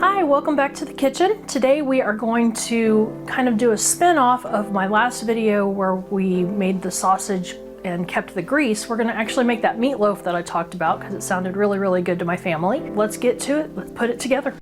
Hi, welcome back to the kitchen. Today we are going to kind of do a spin-off of my last video where we made the sausage and kept the grease. We're gonna actually make that meatloaf that I talked about because it sounded really, really good to my family. Let's get to it, let's put it together.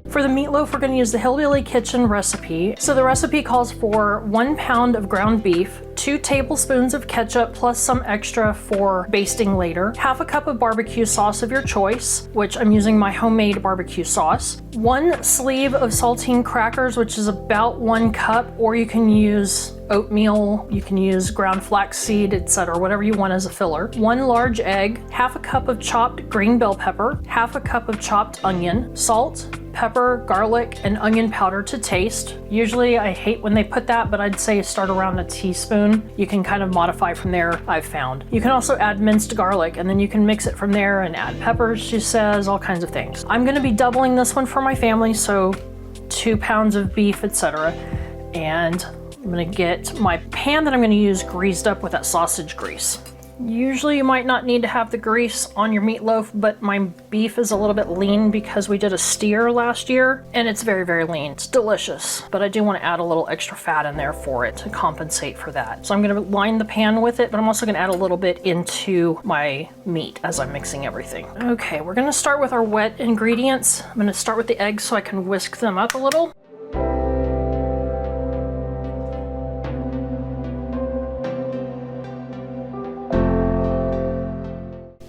For the meatloaf, we're going to use the Hillbilly Kitchen recipe. So the recipe calls for 1 pound of ground beef, 2 tablespoons of ketchup plus some extra for basting later, half a cup of barbecue sauce of your choice, which I'm using my homemade barbecue sauce, 1 sleeve of saltine crackers, which is about 1 cup, or you can use oatmeal, you can use ground flaxseed, etc., whatever you want as a filler, 1 large egg, half a cup of chopped green bell pepper, half a cup of chopped onion, salt, pepper, garlic, and onion powder to taste. Usually I hate when they put that, but I'd say start around a teaspoon. You can kind of modify from there, I've found. You can also add minced garlic, and then you can mix it from there and add peppers, she says, all kinds of things. I'm gonna be doubling this one for my family, so 2 pounds of beef, etc. And I'm gonna get my pan that I'm gonna use greased up with that sausage grease. Usually you might not need to have the grease on your meatloaf, but my beef is a little bit lean because we did a steer last year and it's very, very lean. It's delicious, but I do want to add a little extra fat in there for it to compensate for that. So I'm going to line the pan with it, but I'm also going to add a little bit into my meat as I'm mixing everything. Okay, we're going to start with our wet ingredients. I'm going to start with the eggs so I can whisk them up a little.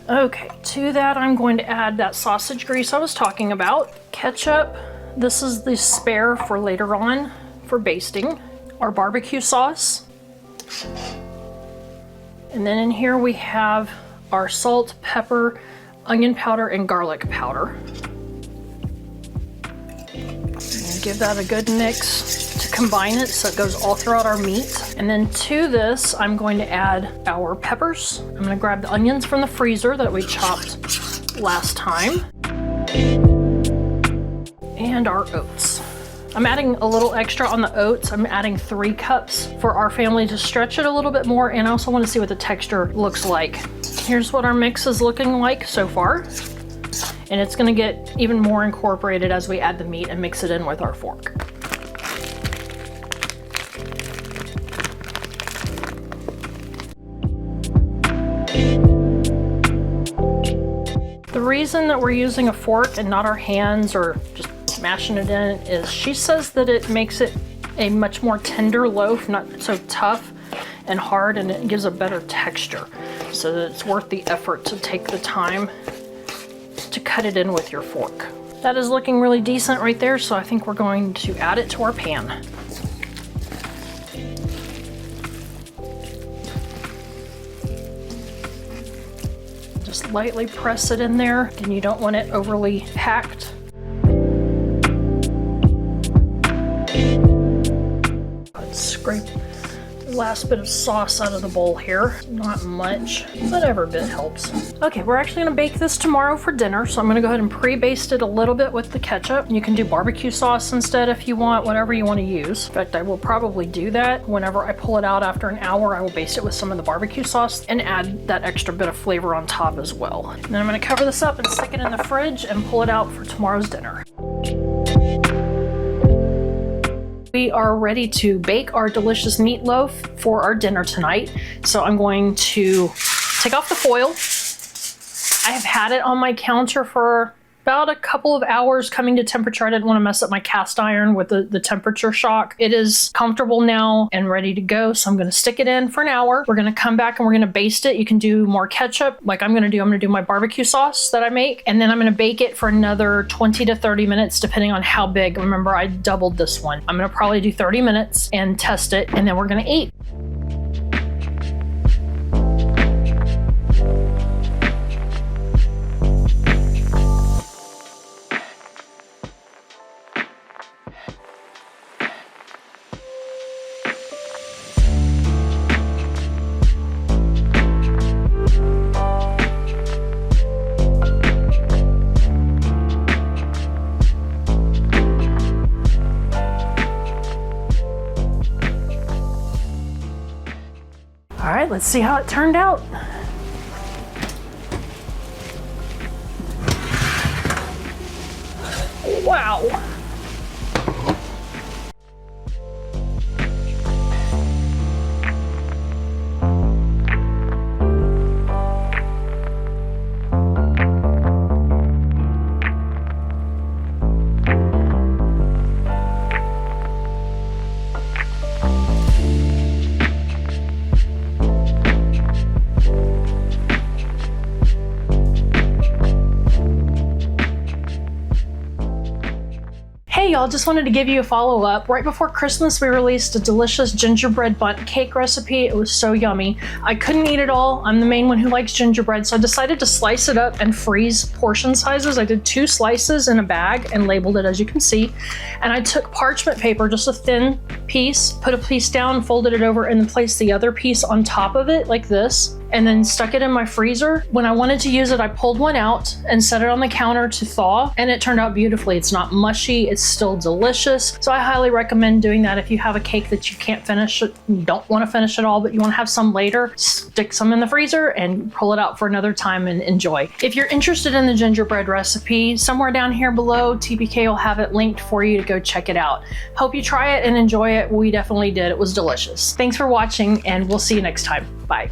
Okay, to that I'm going to add that sausage grease I was talking about, ketchup, this is the spare for later on for basting, our barbecue sauce, and then in here we have our salt, pepper, onion powder, and garlic powder. And give that a good mix to combine it so it goes all throughout our meat. And then to this, I'm going to add our peppers. I'm gonna grab the onions from the freezer that we chopped last time. And our oats. I'm adding a little extra on the oats. I'm adding 3 cups for our family to stretch it a little bit more, and I also want to see what the texture looks like. Here's what our mix is looking like so far. And it's gonna get even more incorporated as we add the meat and mix it in with our fork. The reason that we're using a fork and not our hands or just mashing it in is she says that it makes it a much more tender loaf, not so tough and hard, and it gives a better texture. So that it's worth the effort to take the time to cut it in with your fork. That is looking really decent right there, so I think we're going to add it to our pan. Just lightly press it in there, and you don't want it overly packed. Let's scrape the last bit of sauce out of the bowl here. Not much, but every bit helps. Okay, we're actually gonna bake this tomorrow for dinner, so I'm gonna go ahead and pre-baste it a little bit with the ketchup. You can do barbecue sauce instead if you want, whatever you want to use. In fact, I will probably do that. Whenever I pull it out after an hour, I will baste it with some of the barbecue sauce and add that extra bit of flavor on top as well. And then I'm gonna cover this up and stick it in the fridge and pull it out for tomorrow's dinner. We are ready to bake our delicious meatloaf for our dinner tonight. So I'm going to take off the foil. I have had it on my counter for about a couple of hours coming to temperature. I didn't want to mess up my cast iron with the temperature shock. It is comfortable now and ready to go, so I'm going to stick it in for an hour. We're going to come back and we're going to baste it. You can do more ketchup like I'm going to do my barbecue sauce that I make, and then I'm going to bake it for another 20 to 30 minutes depending on how big. Remember, I doubled this one. I'm going to probably do 30 minutes and test it, and then we're going to eat. All right, let's see how it turned out. Wow. Hey y'all, just wanted to give you a follow-up. Right before Christmas, we released a delicious gingerbread bundt cake recipe. It was so yummy. I couldn't eat it all. I'm the main one who likes gingerbread, so I decided to slice it up and freeze portion sizes. I did 2 slices in a bag and labeled it, as you can see. And I took parchment paper, just a thin piece, put a piece down, folded it over, and then placed the other piece on top of it like this, and then stuck it in my freezer. When I wanted to use it, I pulled one out and set it on the counter to thaw, and it turned out beautifully. It's not mushy, it's still delicious. So I highly recommend doing that if you have a cake that you can't finish, you don't want to finish it all, but you want to have some later. Stick some in the freezer and pull it out for another time and enjoy. If you're interested in the gingerbread recipe, somewhere down here below, TPK will have it linked for you to go check it out. Hope you try it and enjoy it. We definitely did. It was delicious. Thanks for watching, and we'll see you next time. Bye.